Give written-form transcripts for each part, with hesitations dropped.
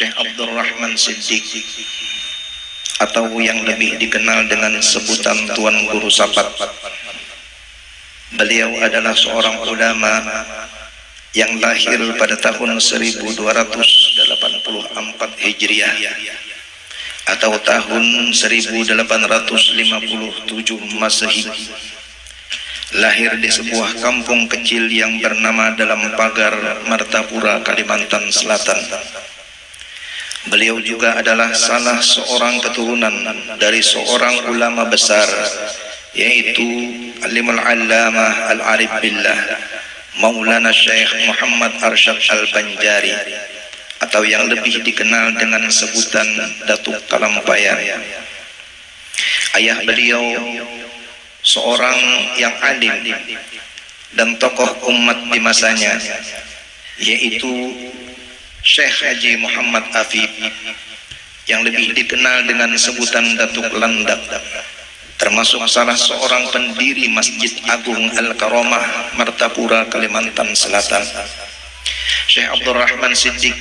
Syekh Abdurrahman Siddiq, atau yang lebih dikenal dengan sebutan Tuan Guru Sapat. Beliau adalah seorang ulama yang lahir pada tahun 1284 Hijriah atau tahun 1857 Masehi. Lahir di sebuah kampung kecil yang bernama Dalam Pagar, Martapura, Kalimantan Selatan. Beliau juga adalah salah seorang keturunan dari seorang ulama besar, yaitu Alimul Allamah Al-Arif Billah Maulana Syekh Muhammad Arsyad Al-Banjari, atau yang lebih dikenal dengan sebutan Datuk Kalampayan. Ayah beliau seorang yang alim dan tokoh umat di masanya, yaitu Syekh Haji Muhammad Afif, yang lebih dikenal dengan sebutan Datuk Landak, termasuk salah seorang pendiri Masjid Agung Al-Karamah, Martapura, Kalimantan Selatan. Syekh Abdurrahman Siddiq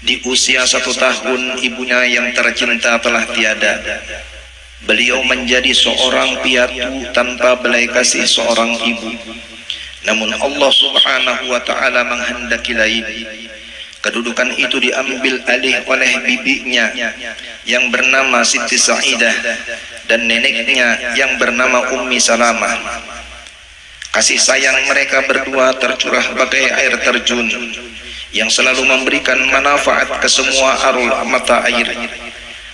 di usia 1 tahun ibunya yang tercinta telah tiada. Beliau menjadi seorang piatu tanpa belas kasih seorang ibu. Namun Allah Subhanahu wa ta'ala menghendaki lain. Kedudukan itu diambil alih oleh bibinya yang bernama Siti Sa'idah dan neneknya yang bernama Ummi Salamah. Kasih sayang mereka berdua tercurah bagai air terjun yang selalu memberikan manfaat ke semua arul mata air.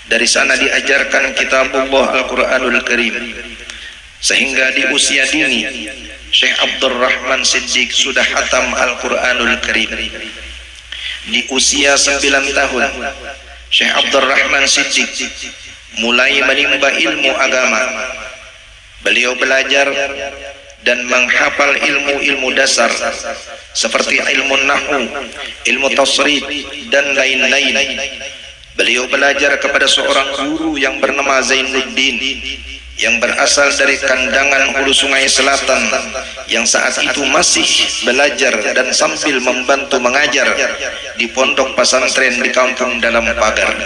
Dari sana diajarkan kitabullah Al-Quranul Karim, sehingga di usia dini Syekh Abdurrahman Siddiq sudah hatam Al-Quranul Karim. Di usia 9 tahun Syekh Abdurrahman Siddiq mulai menimba ilmu agama. Beliau belajar dan menghafal ilmu-ilmu dasar seperti ilmu nahwu, ilmu tasrif, dan lain-lain. Beliau belajar kepada seorang guru yang bernama Zainuddin, yang berasal dari Kandangan Hulu Sungai Selatan, yang saat itu masih belajar dan sambil membantu mengajar di pondok pesantren di kampung Dalam Pagar.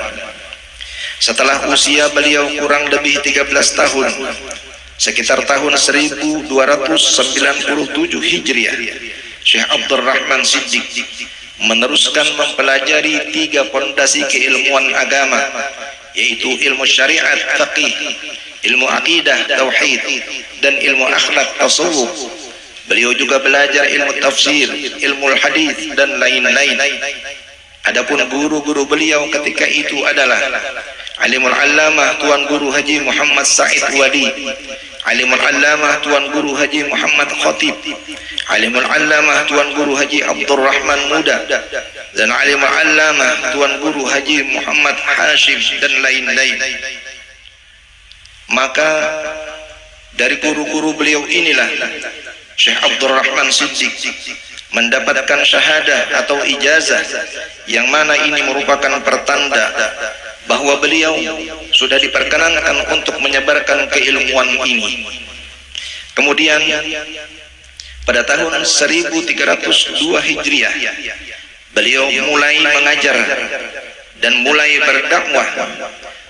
Setelah usia beliau kurang lebih 13 tahun, sekitar tahun 1297 Hijriah, Syekh Abdurrahman Siddiq meneruskan mempelajari 3 pondasi keilmuan agama, yaitu ilmu syariat faqih, ilmu akidah tauhid, dan ilmu akhlak tasawuf. Beliau juga belajar ilmu tafsir, ilmu hadis, dan lain-lain. Adapun guru-guru beliau ketika itu adalah Alimul Allamah Tuan Guru Haji Muhammad Said Wali, Alimul Allamah Tuan Guru Haji Muhammad Khatib, Alimul Allamah Tuan Guru Haji Abdurrahman Muda, dan Alimul Allamah Tuan Guru Haji Muhammad Hashim, dan lain-lain. Maka dari guru-guru beliau inilah Syekh Abdurrahman Siddiq mendapatkan syahadah atau ijazah, yang mana ini merupakan pertanda bahwa beliau sudah diperkenankan untuk menyebarkan keilmuan ini. Kemudian pada tahun 1302 Hijriah beliau mulai mengajar dan mulai berdakwah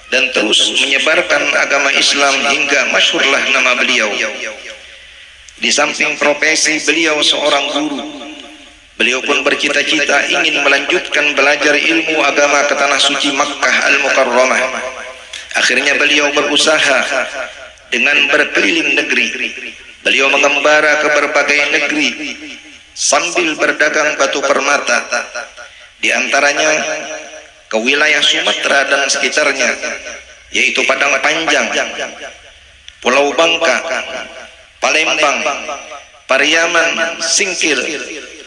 dan terus menyebarkan agama Islam hingga masyhurlah nama beliau. Di samping profesi beliau seorang guru, beliau pun bercita-cita ingin melanjutkan belajar ilmu agama ke tanah suci Makkah Al-Mukarramah. Akhirnya beliau berusaha dengan berkeliling negeri. Beliau mengembara ke berbagai negeri sambil berdagang batu permata, di antaranya ke wilayah Sumatera dan sekitarnya, yaitu Padang Panjang, Pulau Bangka, Palembang, Pariaman, Singkil,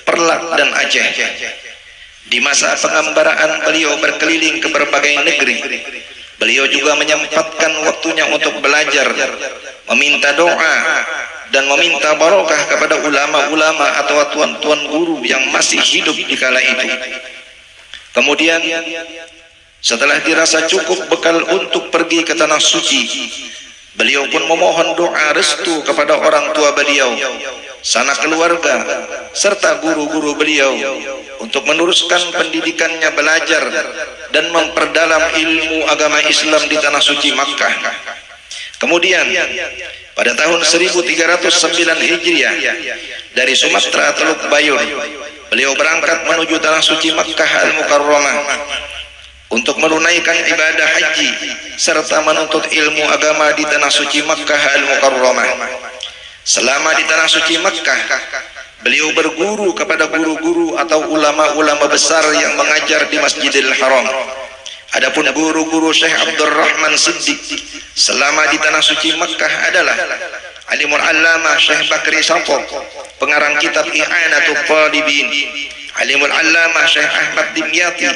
Perlak, dan Aceh. Di masa pengembaraan beliau berkeliling ke berbagai negeri, beliau juga menyempatkan waktunya untuk belajar, meminta doa, dan meminta barokah kepada ulama-ulama atau tuan-tuan guru yang masih hidup di kala itu. Kemudian setelah dirasa cukup bekal untuk pergi ke tanah suci, beliau pun memohon doa restu kepada orang tua beliau, sanak keluarga, serta guru-guru beliau, untuk meneruskan pendidikannya, belajar dan memperdalam ilmu agama Islam di tanah suci Makkah. Kemudian pada tahun 1309 Hijriah dari Sumatera Teluk Bayur, beliau berangkat menuju tanah suci Makkah Al-Mukarramah untuk menunaikan ibadah haji serta menuntut ilmu agama di tanah suci Makkah Al-Mukarramah. Selama di tanah suci Makkah, beliau berguru kepada guru-guru atau ulama-ulama besar yang mengajar di Masjidil Haram. Adapun guru-guru Syekh Abdurrahman Siddiq selama di tanah suci Makkah adalah Alimul Allamah Syekh Bakri Sapo, pengarang kitab I'anatul Talibin, Alimul Allamah Syekh Ahmad Dimyati,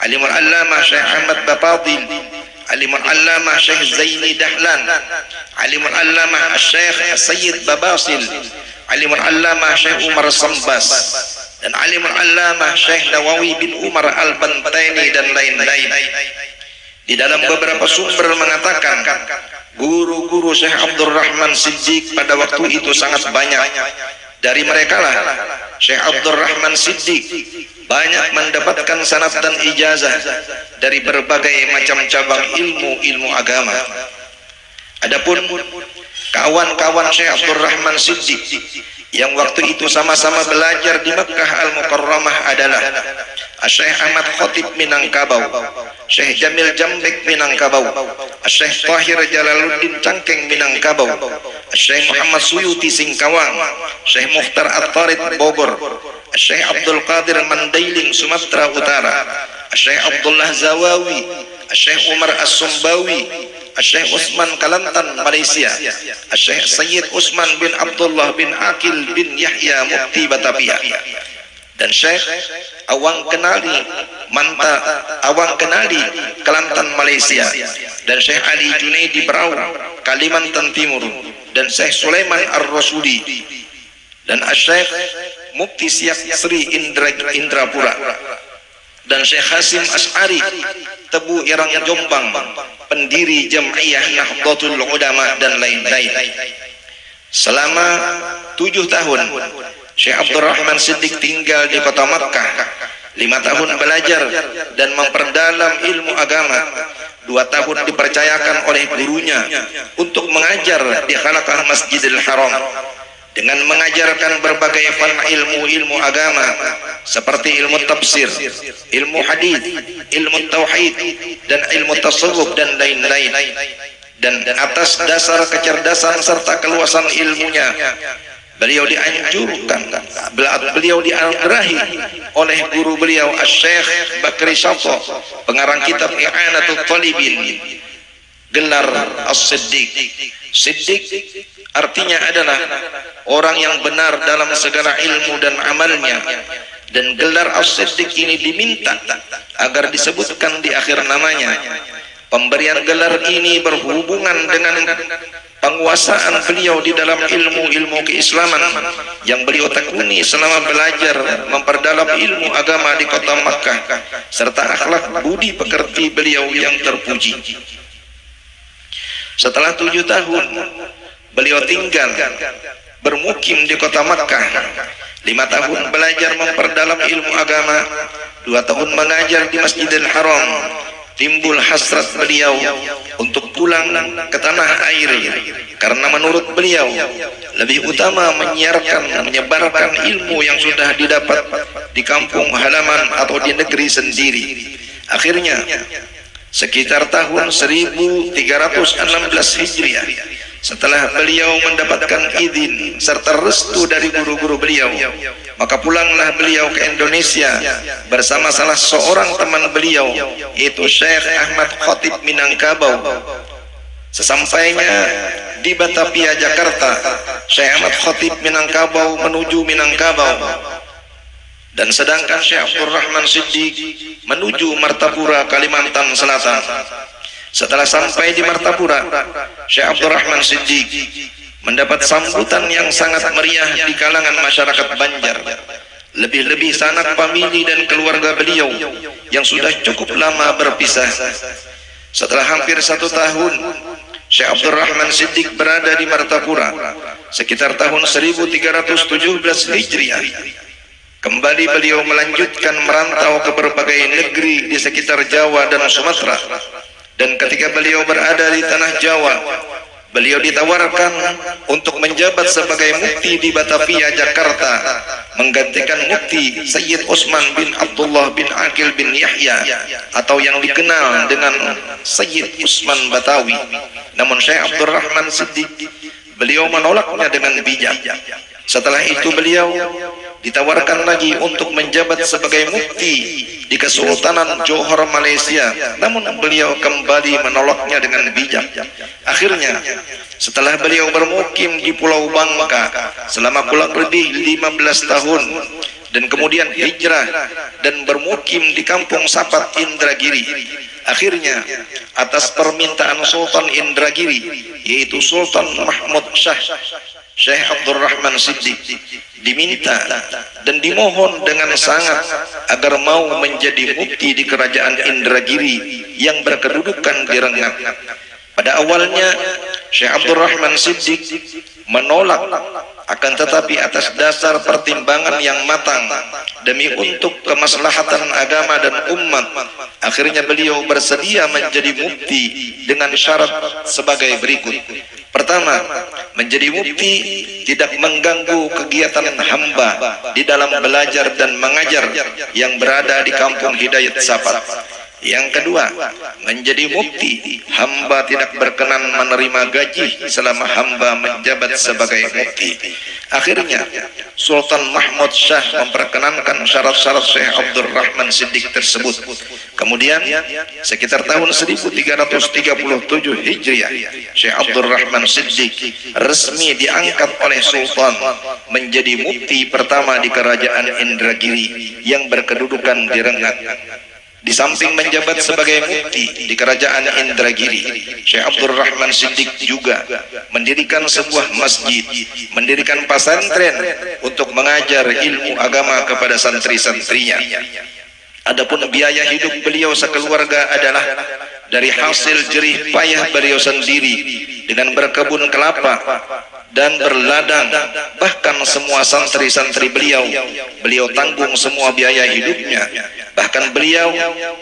Alimul Allamah Syekh Ahmad Bapadil, Alimul Allamah Syekh Zaini Dahlan, Alimul Allamah Syekh Sayyid Babasil, Alimul Allamah Syekh Umar Sambas, dan Alimul Allamah Syekh Nawawi bin Umar Al-Bantaini dan lain-lain. Di dalam beberapa sumber mengatakan guru-guru Syekh Abdurrahman Siddiq pada waktu itu sangat banyak. Dari mereka lah Syekh Abdurrahman Siddiq banyak mendapatkan sanad dan ijazah dari berbagai macam cabang ilmu agama. Adapun kawan-kawan Syekh Abdurrahman Siddiq yang waktu itu sama-sama belajar di Makkah Al-Mukarramah adalah Syekh Ahmad Khatib Minangkabau, Syekh Jamil Jambek Minangkabau, Syekh Tahir Jalaluddin Cangkeng Minangkabau, Syekh Muhammad Suyuti Singkawang, Syekh Mukhtar At-Tarid Bogor, Syekh Abdul Qadir Mandailing Sumatera Utara, Syekh Abdullah Zawawi, Syekh Umar As-Sumbawi, Syekh Usman Kalantan Malaysia, Syekh Sayyid Usman bin Abdullah bin Akil bin Yahya Mufti Batavia, dan Syekh Awang Kenali Kelantan Malaysia, dan Syekh Ali Junaidi Berau Kalimantan Timur, dan Syekh Sulaiman Ar-Rasuli, dan Syekh Mufti Siak Sri Indrapura, dan Syekh Hasim As'ari Tebu Irang Jombang, pendiri Jam'iyah Nahdlatul Ulama dan lain-lain. Selama 7 tahun Syekh Abdurrahman Siddiq tinggal di kota Makkah, 5 tahun belajar dan memperdalam ilmu agama, 2 tahun dipercayakan oleh gurunya untuk mengajar di halaqah Masjidil Haram dengan mengajarkan berbagai fan ilmu agama seperti ilmu tafsir, ilmu hadis, ilmu tauhid, dan ilmu tasawuf dan lain-lain. Dan atas dasar kecerdasan serta keluasan ilmunya, beliau dianugerahi oleh guru beliau Syekh Bakri Sapo, pengarang kitab I'anatul Talibin, gelar As-Siddiq. Siddiq artinya adalah orang yang benar dalam segala ilmu dan amalnya, dan gelar As-Siddiq ini diminta agar disebutkan di akhir namanya. Pemberian gelar ini berhubungan dengan penguasaan beliau di dalam ilmu keislaman yang beliau tekuni selama belajar memperdalam ilmu agama di kota Makkah, serta akhlak budi pekerti beliau yang terpuji. Setelah 7 tahun beliau tinggal bermukim di kota Makkah, 5 tahun belajar memperdalam ilmu agama, 2 tahun mengajar di Masjidil Haram. Timbul hasrat beliau untuk pulang ke tanah air, karena menurut beliau lebih utama menyebarkan ilmu yang sudah didapat di kampung halaman atau di negeri sendiri. Akhirnya sekitar tahun 1316 Hijriah, setelah beliau mendapatkan izin serta restu dari guru-guru beliau, maka pulanglah beliau ke Indonesia bersama salah seorang teman beliau, yaitu Syekh Ahmad Khatib Minangkabau. Sesampainya di Batavia, Jakarta, Syekh Ahmad Khatib Minangkabau menuju Minangkabau, dan sedangkan Syekh Abdurrahman Siddiq menuju Martapura, Kalimantan Selatan. Setelah sampai di Martapura, Syekh Abdurrahman Siddiq mendapat sambutan yang sangat meriah di kalangan masyarakat Banjar, lebih-lebih sanak famili dan keluarga beliau yang sudah cukup lama berpisah. Setelah hampir 1 tahun Syekh Abdurrahman Siddiq berada di Martapura sekitar tahun 1317 Hijriah, Kembali beliau melanjutkan merantau ke berbagai negeri di sekitar Jawa dan Sumatera. Dan ketika beliau berada di tanah Jawa, beliau ditawarkan untuk menjabat sebagai mufti di Batavia, Jakarta, menggantikan mufti Sayyid Utsman bin Abdullah bin Aqil bin Yahya, atau yang dikenal dengan Sayyid Utsman Batawi. Namun Syekh Abdul Rahman Siddiq, beliau menolaknya dengan bijak. Setelah itu beliau ditawarkan lagi untuk menjabat sebagai mufti di Kesultanan Johor, Malaysia, namun beliau kembali menolaknya dengan bijak. Akhirnya setelah beliau bermukim di Pulau Bangka selama kurang lebih 15 tahun, dan kemudian hijrah dan bermukim di Kampung Sapat, Indragiri, akhirnya atas permintaan Sultan Indragiri, yaitu Sultan Mahmud Shah, Syekh Abdul Rahman Siddiq diminta dan dimohon dengan sangat agar mau menjadi mufti di kerajaan Indragiri yang berkedudukan di Rengat. Pada awalnya Syekh Abdul Rahman Siddiq menolak, akan tetapi atas dasar pertimbangan yang matang demi untuk kemaslahatan agama dan umat, akhirnya beliau bersedia menjadi mufti dengan syarat sebagai berikut. Pertama, menjadi mufti tidak mengganggu kegiatan hamba di dalam belajar dan mengajar yang berada di Kampung Hidayat Sapat. Yang kedua, menjadi mufti, hamba tidak berkenan menerima gaji selama hamba menjabat sebagai mufti. Akhirnya Sultan Mahmud Shah memperkenankan syarat-syarat Syekh Abdul Rahman Siddiq tersebut. Kemudian sekitar tahun 1337 Hijriah, Syekh Abdul Rahman Siddiq resmi diangkat oleh Sultan menjadi mufti pertama di kerajaan Indragiri yang berkedudukan di Rengat. Di samping menjabat sebagai mufti di kerajaan Indragiri, Syekh Abdul Rahman Siddiq juga mendirikan sebuah masjid, mendirikan pesantren untuk mengajar ilmu agama kepada santri-santrinya. Adapun biaya hidup beliau sekeluarga adalah dari hasil jerih payah beliau sendiri dengan berkebun kelapa dan berladang. Bahkan semua santri-santri beliau tanggung semua biaya hidupnya. Bahkan beliau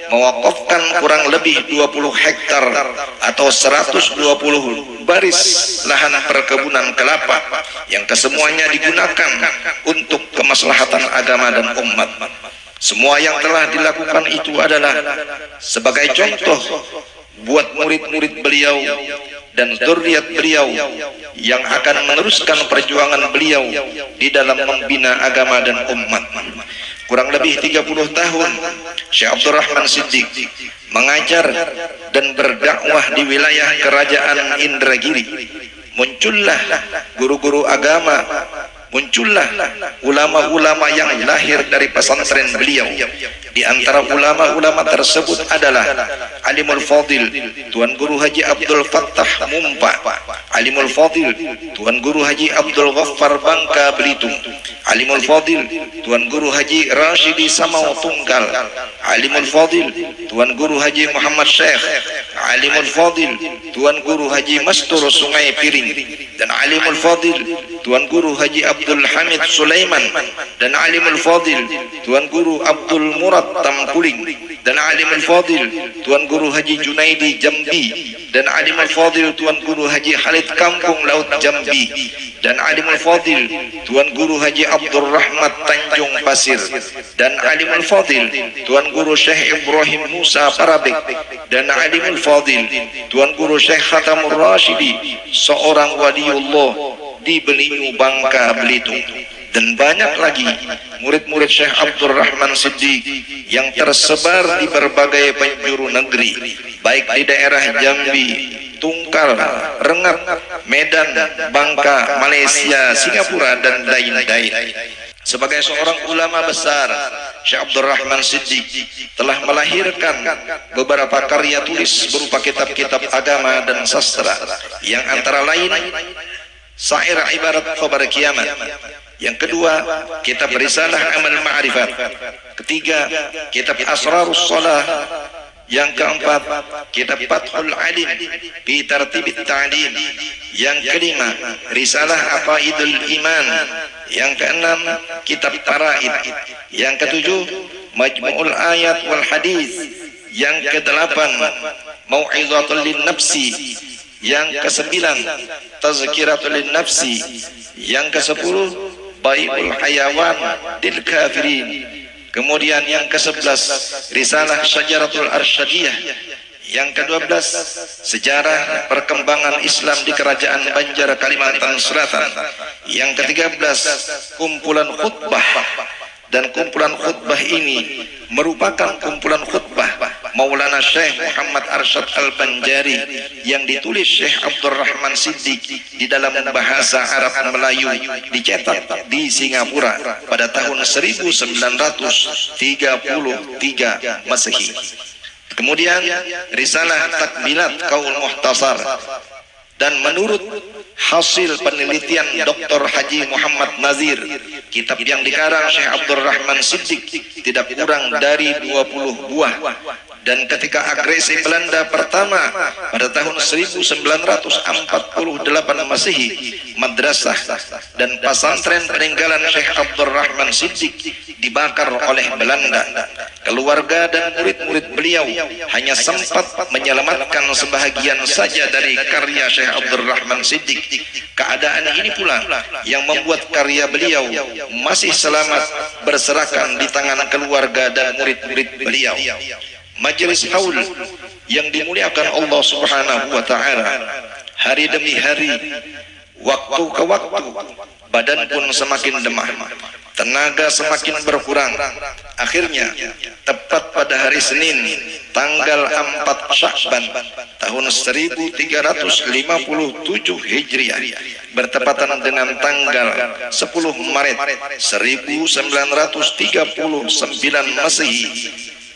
mewakafkan kurang lebih 20 hektar atau 120 baris lahan perkebunan kelapa yang kesemuanya digunakan untuk kemaslahatan agama dan umat. Semua yang telah dilakukan itu adalah sebagai contoh buat murid-murid beliau dan zuriat beliau yang akan meneruskan perjuangan beliau di dalam membina agama dan umat. Kurang lebih 30 tahun Syekh Abdul Rahman Siddiq mengajar dan berdakwah di wilayah kerajaan Indragiri. Muncullah guru-guru agama, muncullah ulama-ulama yang lahir dari pesantren beliau. Di antara ulama-ulama tersebut adalah Alimul Fadil Tuan Guru Haji Abdul Fattah Mumpa, Alimul Fadil Tuan Guru Haji Abdul Ghaffar Bangka Belitung, Alimul Fadil Tuan Guru Haji Rashidi Samau Tunggal, Alimul Fadil Tuan Guru Haji Muhammad Syekh, Alimul Fadil Tuan Guru Haji Mastur Sungai Piring, dan Alimul Fadil Tuan Guru Haji Abdul Hamid Sulaiman, dan Alimul Fadil Tuan Guru Abdul Murad Tamkuling, dan Alimul Fadil Tuan Guru Haji Junaidi Jambi, dan Alimul Fadil Tuan Guru Haji Khalid Kampung Laut Jambi, dan Alimul Fadil Tuan Guru Haji Abdul Rahmat Tanjung Pasir, dan Alimul Fadil Tuan Guru Syekh Ibrahim Musa Parabek, dan Alimul Fadil Tuan Guru Syekh Khatamur Rashidi, seorang waliullah di Belinyu Bangka Belitung. Dan banyak lagi murid-murid Syekh Abdul Rahman Siddiq yang tersebar di berbagai penjuru negeri, baik di daerah Jambi, Tungkal, Rengat, Medan, Bangka, Malaysia, Singapura, dan lain-lain. Sebagai seorang ulama besar, Syekh Abdul Rahman Siddiq telah melahirkan beberapa karya tulis berupa kitab-kitab agama dan sastra, yang antara lain Syair Ibarat Khabar Kiamat. Yang kedua, kitab Risalah Amal Ma'rifat. Ketiga, kitab Asrarus Shalah. Yang keempat, kitab Fathul Alim fi Tartibit Ta'lim. Yang kelima, Risalah Aqaidul Iman. Yang keenam, kitab Faraid. Yang ketujuh, Majmu'ul Ayat wal Hadis. Yang kedelapan, Mau'izatul Linnafsi. Yang kesembilan, Tazkiratul Linnafsi. Yang kesepuluh, Bai'ul Hayawan lil Kafirin. Kemudian yang ke-11, Risalah Syajaratul Arsyadiyah. Yang ke-12, Sejarah Perkembangan Islam di Kerajaan Banjar Kalimantan Selatan. Yang ke-13, Kumpulan Khutbah. Dan kumpulan khutbah ini merupakan kumpulan khutbah Maulana Syekh Muhammad Arsyad Al-Banjari yang ditulis Syekh Abdurrahman Siddiq di dalam bahasa Arab Melayu, dicetak di Singapura pada tahun 1933 Masehi. Kemudian Risalah Takmilat Qaul Muhtasar. Dan menurut hasil penelitian Dr. Haji Muhammad Nazir, kitab yang dikarang Syekh Abdurrahman Siddiq tidak kurang dari 20 buah. Dan ketika agresi Belanda pertama pada tahun 1948 Masehi, madrasah dan pesantren peninggalan Syekh Abdurrahman Siddiq dibakar oleh Belanda. Keluarga dan murid-murid beliau hanya sempat menyelamatkan sebahagian saja dari karya Syekh Abdurrahman Siddiq. Keadaan ini pula yang membuat karya beliau masih selamat berserakan di tangan keluarga dan murid-murid beliau. Majelis haul yang dimuliakan Allah Subhanahu wa taala, hari demi hari, waktu ke waktu, badan pun semakin lemah, tenaga semakin berkurang. Akhirnya tepat pada hari Senin tanggal 4 Sya'ban tahun 1357 Hijriah bertepatan dengan tanggal 10 Maret 1939 Masehi,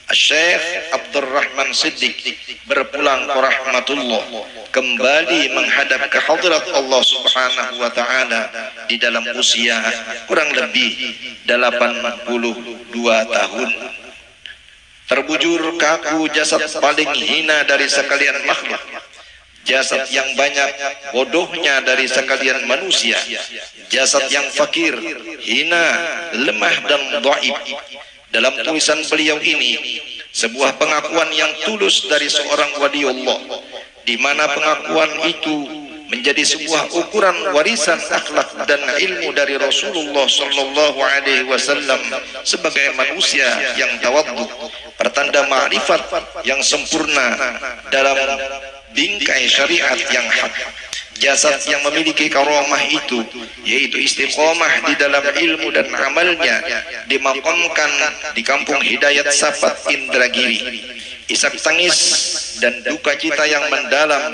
Syekh Abdurrahman Siddiq berpulang ke rahmatullah, kembali menghadap ke hadirat Allah Subhanahu wa taala di dalam usia kurang lebih 82 tahun. Terbujur kaku jasad paling hina dari sekalian makhluk, jasad yang banyak bodohnya dari sekalian manusia, jasad yang fakir, hina, lemah dan dhaif. Dalam tulisan beliau ini sebuah pengakuan yang tulus dari seorang waliullah, di mana pengakuan itu menjadi sebuah ukuran warisan akhlak dan ilmu dari Rasulullah sallallahu alaihi wasallam sebagai manusia yang tawadhu, pertanda ma'rifat yang sempurna dalam bingkai syariat yang hak. Jasad yang memiliki karamah itu, yaitu istiqomah di dalam ilmu dan amalnya, dimakamkan di Kampung Hidayat Sapat Indragiri. Isak tangis dan duka cita yang mendalam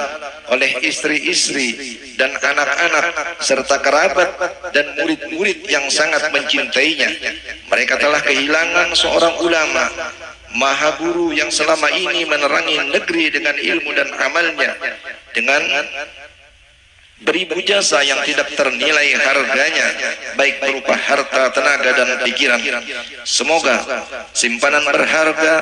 oleh istri-istri dan anak-anak serta kerabat dan murid-murid yang sangat mencintainya. Mereka telah kehilangan seorang ulama, maha guru yang selama ini menerangi negeri dengan ilmu dan amalnya, dengan beribu jasa yang tidak ternilai harganya, baik berupa harta, tenaga dan pikiran. Semoga simpanan berharga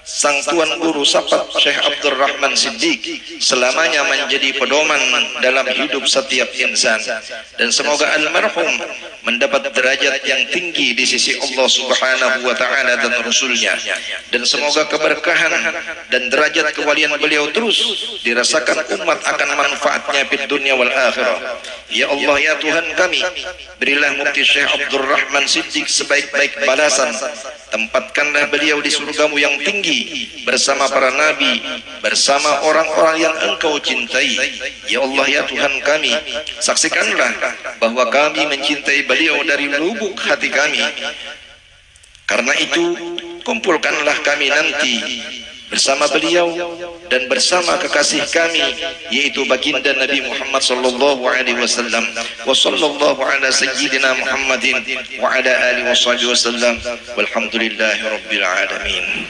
sang tuan guru Sapat Syekh Abdurrahman Siddiq selamanya menjadi pedoman dalam hidup setiap insan, dan semoga almarhum mendapat derajat yang tinggi di sisi Allah Subhanahu wa taala dan Rasulnya, dan semoga keberkahan dan derajat kewalian beliau terus dirasakan umat akan manfaatnya di dunia wal akhirah. Ya Allah, ya Tuhan kami, berilah Mufti Syekh Abdurrahman Siddiq sebaik-baik balasan. Tempatkanlah beliau di surgamu yang tinggi bersama para nabi, bersama orang-orang yang Engkau cintai. Ya Allah, ya Tuhan kami, saksikanlah bahwa kami mencintai beliau dari lubuk hati kami. Karena itu, kumpulkanlah kami nanti bersama beliau dan bersama kekasih kami, yaitu baginda Nabi Muhammad sallallahu alaihi wasallam. Wa sallallahu ala sayyidina Muhammadin wa ala alihi wasallam. Walhamdulillahi rabbil alamin.